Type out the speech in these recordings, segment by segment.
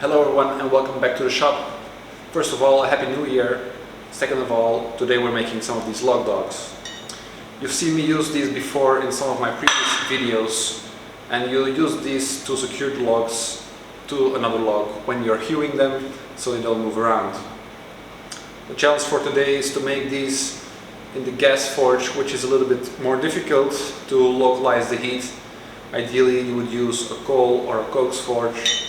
Hello everyone and welcome back to the shop. First of all, a Happy New Year. Second of all, today we're making some of these log dogs. You've seen me use these before in some of my previous videos, and you use these to secure the logs to another log when you're hewing them so they don't move around. The challenge for today is to make these in the gas forge, which is a little bit more difficult to localize the heat. Ideally you would use a coal or a coke forge.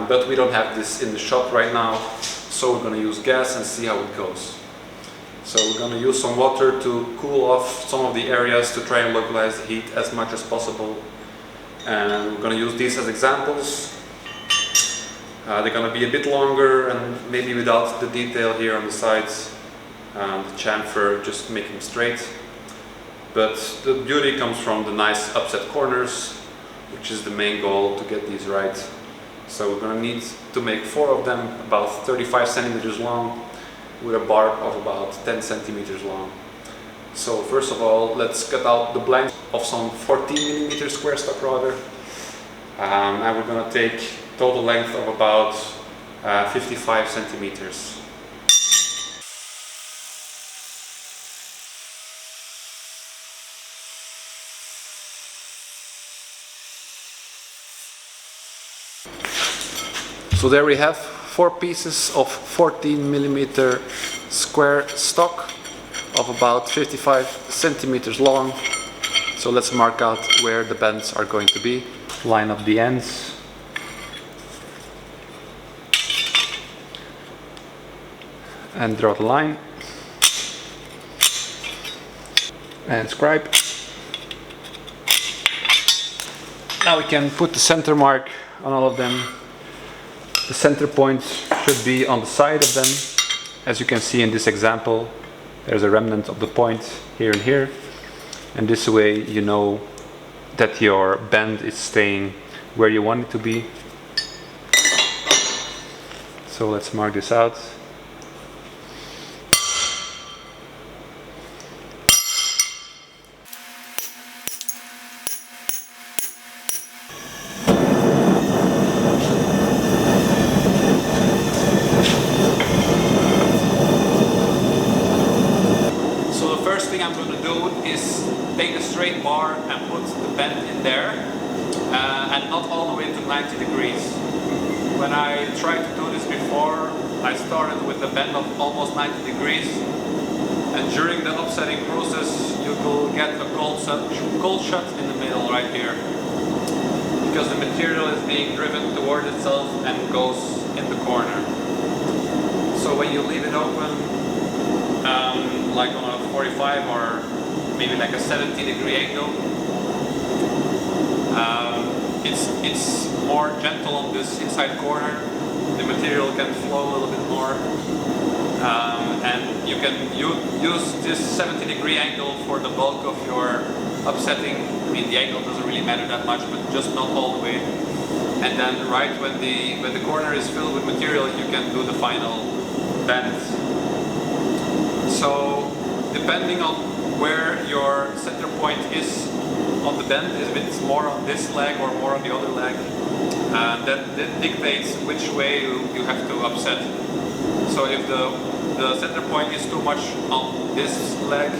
But we don't have this in the shop right now, so we're going to use gas and see how it goes. So we're going to use some water to cool off some of the areas to try and localize the heat as much as possible. And we're going to use these as examples. They're going to be a bit longer and maybe without the detail here on the sides, the chamfer, just make them straight. But the beauty comes from the nice upset corners, which is the main goal, to get these right. So we're going to need to make 4 of them, about 35 centimeters long, with a barb of about 10 centimeters long. So first of all, let's cut out the blank of some 14mm square stock router. And we're going to take total length of about 55 centimeters. So there we have 4 pieces of 14mm square stock of about 55 centimeters long. So let's mark out where the bends are going to be. Line up the ends. And draw the line. And scribe. Now we can put the center mark on all of them. The center points should be on the side of them. As you can see in this example, there's a remnant of the point here and here. And this way you know that your bend is staying where you want it to be. So let's mark this out. I'm going to do is take a straight bar and put the bend in there, and not all the way to 90 degrees. When I tried to do this before, I started with a bend of almost 90 degrees, and during the upsetting process you will get a cold shut in the middle right here, because the material is being driven towards itself and goes in the corner. So when you leave it open, like on a 45 or maybe like a 70-degree angle, it's more gentle on this inside corner. The material can flow a little bit more, and you can use this 70-degree angle for the bulk of your upsetting. I mean, the angle doesn't really matter that much, but just not all the way. And then right when the corner is filled with material, you can do the final bend. So depending on where your center point is on the bend, if it's more on this leg or more on the other leg, that dictates which way you have to upset. So if the center point is too much on this leg,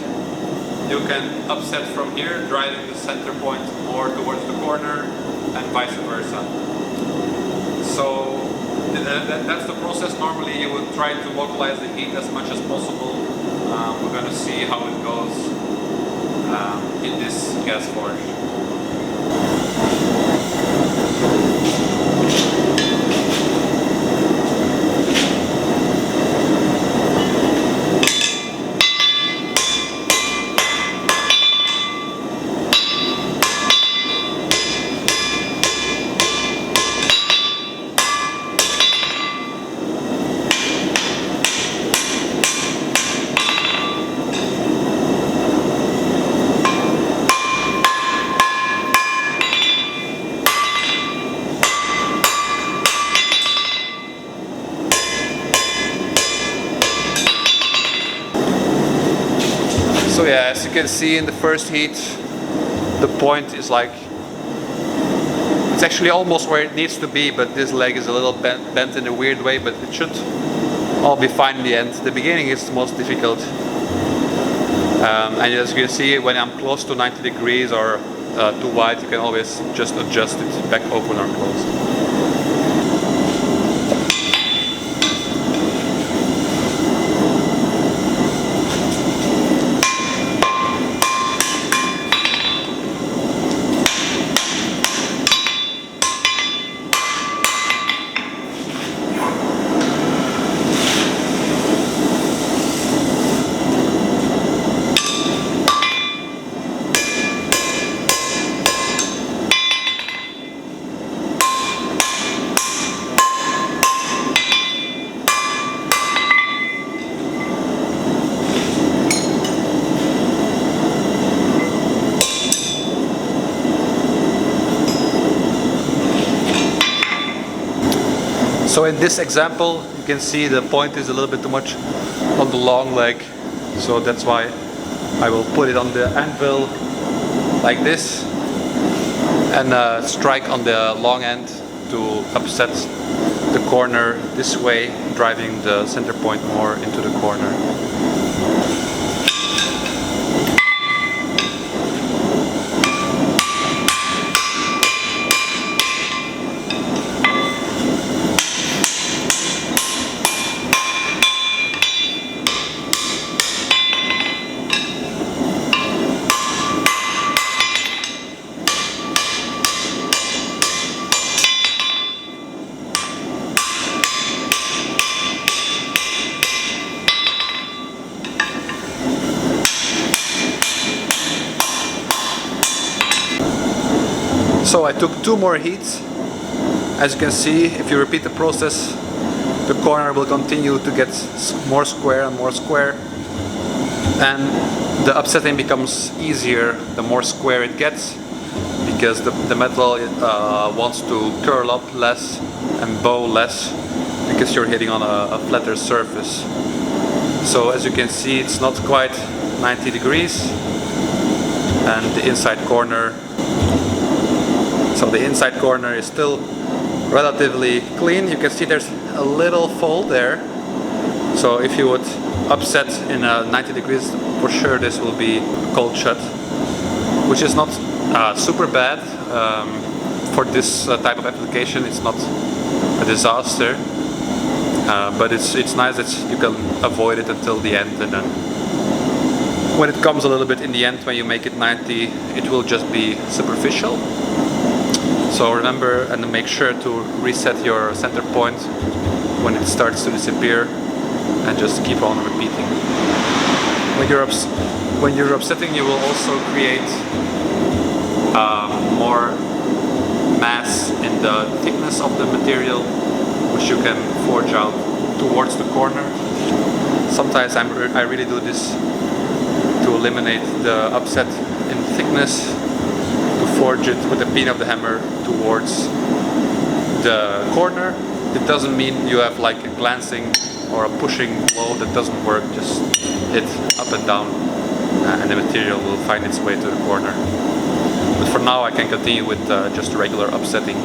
you can upset from here, driving the center point more towards the corner, and vice versa. So that's the process. Normally you would try to localize the heat as much as possible. We're going to see how it goes in this gas forge. So yeah, as you can see in the first heat, the point is like It's actually almost where it needs to be, but this leg is a little bent in a weird way, but it should all be fine in the end. The beginning is the most difficult. And as you can see, when I'm close to 90 degrees or too wide, you can always just adjust it back open or closed. So in this example, you can see the point is a little bit too much on the long leg, so that's why I will put it on the anvil like this and strike on the long end to upset the corner this way, driving the center point more into the corner. So I took 2 more heats. As you can see, if you repeat the process, the corner will continue to get more square and more square, and the upsetting becomes easier the more square it gets, because the metal wants to curl up less and bow less, because you're hitting on a flatter surface. So as you can see, it's not quite 90 degrees, and the inside corner is still relatively clean. You can see there's a little fold there. So if you would upset in 90 degrees, for sure this will be cold shut, which is not super bad. For this type of application, it's not a disaster, but it's nice that you can avoid it until the end, and then when it comes a little bit in the end, when you make it 90, it will just be superficial. So remember and make sure to reset your center point when it starts to disappear, and just keep on repeating. When you're upsetting, you will also create more mass in the thickness of the material, which you can forge out towards the corner. Sometimes I really do this to eliminate the upset in thickness, to forge it with the pin of the hammer towards the corner. It doesn't mean you have like a glancing or a pushing blow. That doesn't work. Just hit up and down and the material will find its way to the corner. But for now I can continue with just regular upsetting.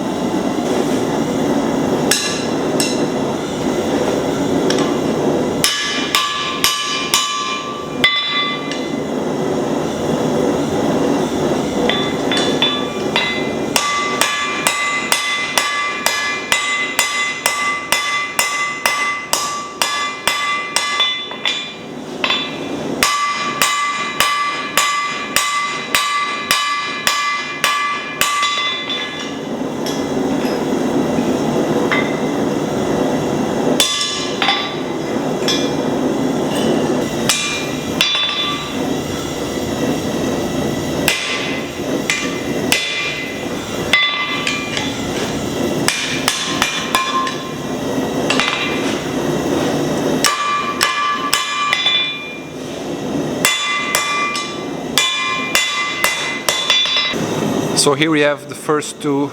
So here we have the first 2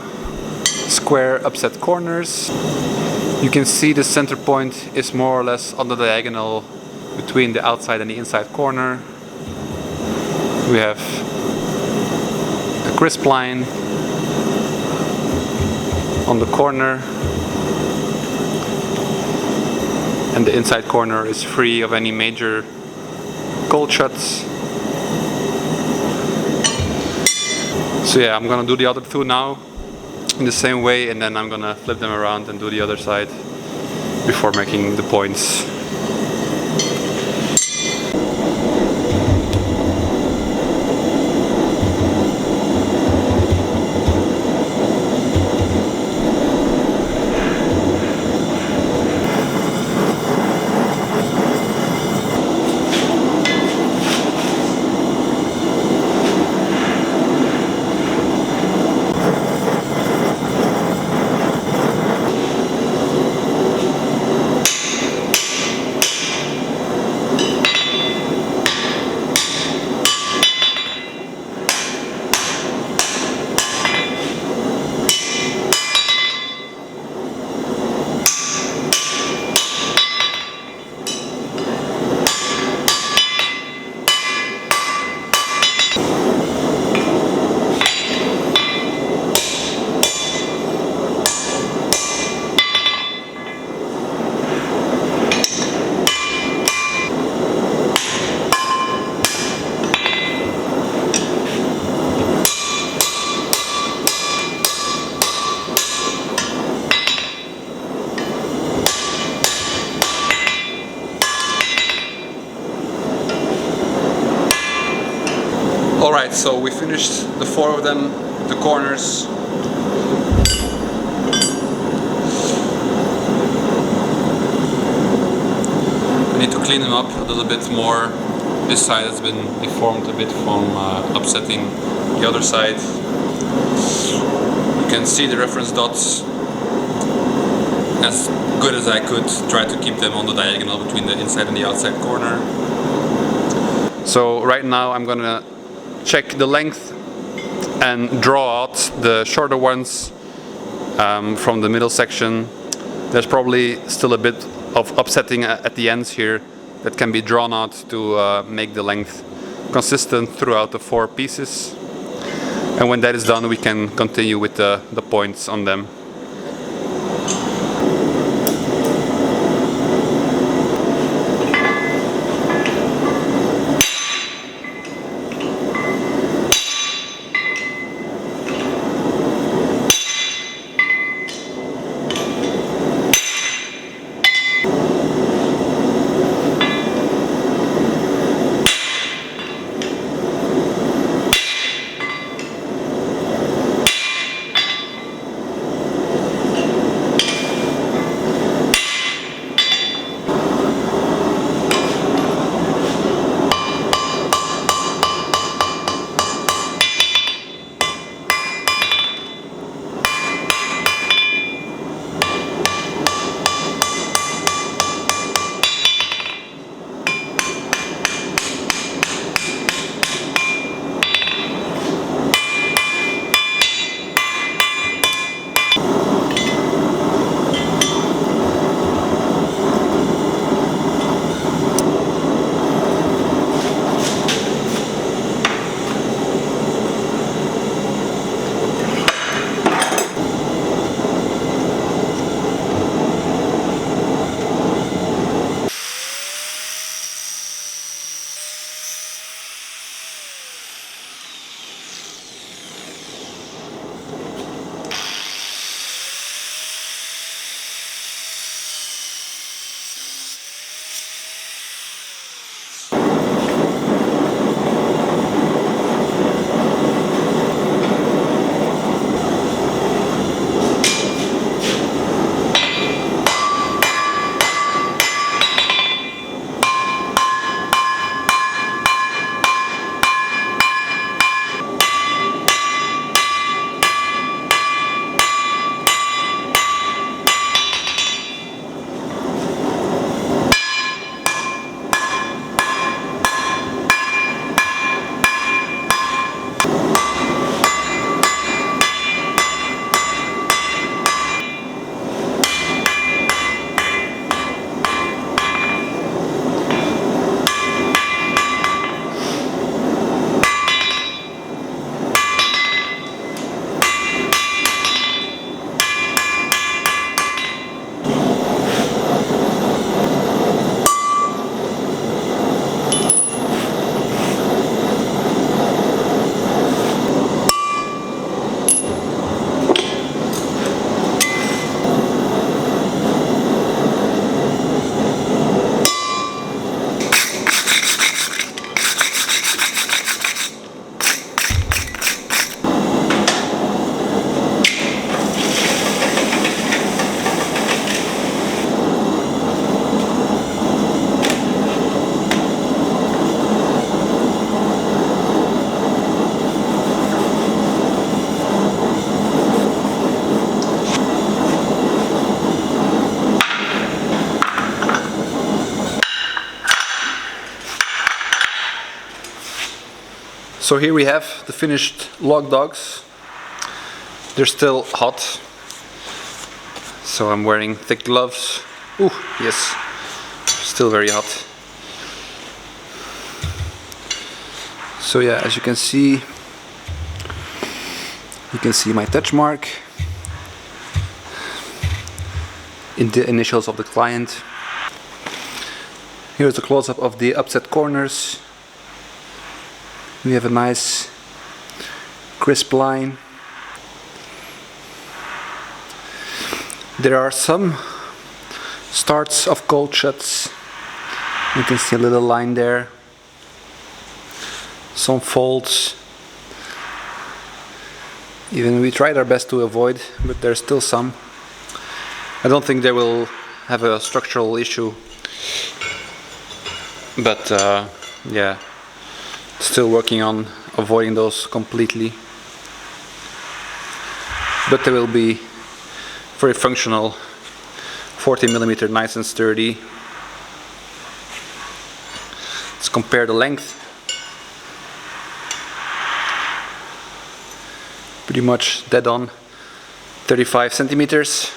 square upset corners. You can see the center point is more or less on the diagonal between the outside and the inside corner. We have a crisp line, on the corner, and the inside corner is free of any major cold shuts. So yeah, I'm gonna do the other two now in the same way, and then I'm gonna flip them around and do the other side before making the points. Alright, so we finished the 4 of them, the corners. I need to clean them up a little bit more. This side has been deformed a bit from upsetting the other side. You can see the reference dots. As good as I could, try to keep them on the diagonal between the inside and the outside corner. So right now I'm gonna check the length and draw out the shorter ones from the middle section. There's probably still a bit of upsetting at the ends here that can be drawn out to make the length consistent throughout the 4 pieces. And when that is done, we can continue with the points on them. So here we have the finished log dogs. They're still hot, so I'm wearing thick gloves. Ooh, yes, still very hot. So yeah, as you can see my touch mark in the initials of the client. Here's a close-up of the upset corners. We have a nice crisp line. There are some starts of cold shuts. You can see a little line there. Some folds. Even we tried our best to avoid, but there's still some. I don't think they will have a structural issue, but yeah, still working on avoiding those completely. But they will be very functional, 40mm, nice and sturdy. Let's compare the length. Pretty much dead on, 35 centimeters.